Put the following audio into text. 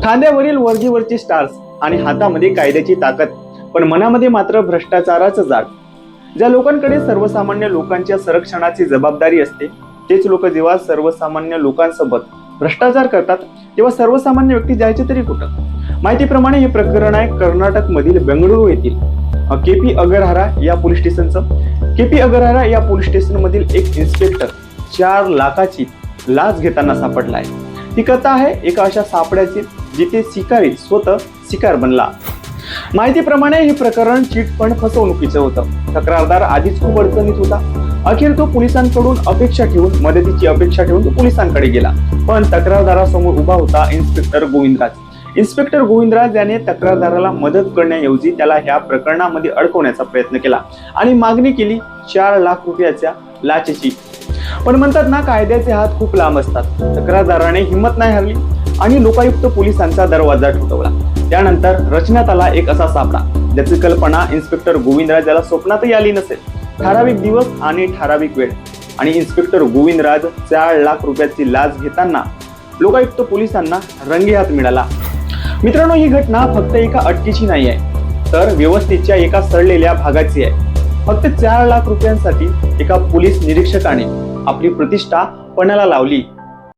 खांद्यावरील वर्दीवरचे stars आणि हातामध्ये कायद्याची ताकद, पण मनामध्ये मात्र भ्रष्टाचाराचं जाळ. ज्या लोकांकडे सर्वसामान्य लोकांच्या संरक्षणाची जबाबदारी असते, तेच लोक जेव्हा सर्वसामान्य लोकांसोबत भ्रष्टाचार करतात तेव्हा सर्वसामान्य व्यक्ती जायचे तरी कुठं? माहितीप्रमाणे हे प्रकरण आहे कर्नाटक मधील बेंगळुरू येथील केपी अग्रहारा या पोलीस स्टेशनचं. केपी अग्रहारा या पोलीस स्टेशन मधील एक इन्स्पेक्टर 4 लाखाची लाच घेताना सापडलाय. ही कथा आहे एका अशा सापड्याची जिथे शिकारी स्वतः शिकार बनला. माहितीप्रमाणे हे प्रकरण चिटफंड फसवणुकीचं होतं. तक्रारदार आधीच खूप अडचणीत होता. अखेर तो पोलिसांकडून अपेक्षा ठेवून, मदतीची अपेक्षा ठेवून तो पोलिसांकडे गेला. पण तक्रारदारासमोर उभा होता इन्स्पेक्टर गोविंदराज. इन्स्पेक्टर गोविंदराज याने तक्रारदाराला मदत करण्याऐवजी त्याला ह्या प्रकरणामध्ये अडकवण्याचा प्रयत्न केला आणि मागणी केली 4 लाख रुपयाच्या लाचेची. पण म्हणतात ना, कायद्याचे हात खूप लांब असतात. तक्रारदाराने हिंमत नाही हरली आणि लोकायुक्त पोलिसांचा दरवाजा ठोठावला. त्यानंतर रचण्यात आला एक असा सापळा ज्याची कल्पना इन्स्पेक्टर गोविंदराज याला स्वप्नातही आली नसेल. ठराविक दिवस आणि ठराविक वेळ आणि इन्स्पेक्टर गोविंदराज 4 लाख रुपयाची लाच घेताना लोकायुक्त पोलिसांना रंगेहात मिळाला. मित्रांनो, ही घटना फक्त एका अटकेची नाही आहे, तर व्यवस्थेच्या एका सडलेल्या भागाची आहे. फक्त 4 लाख रुपयांसाठी एका पोलीस निरीक्षकाने आपली प्रतिष्ठा पणाला लावली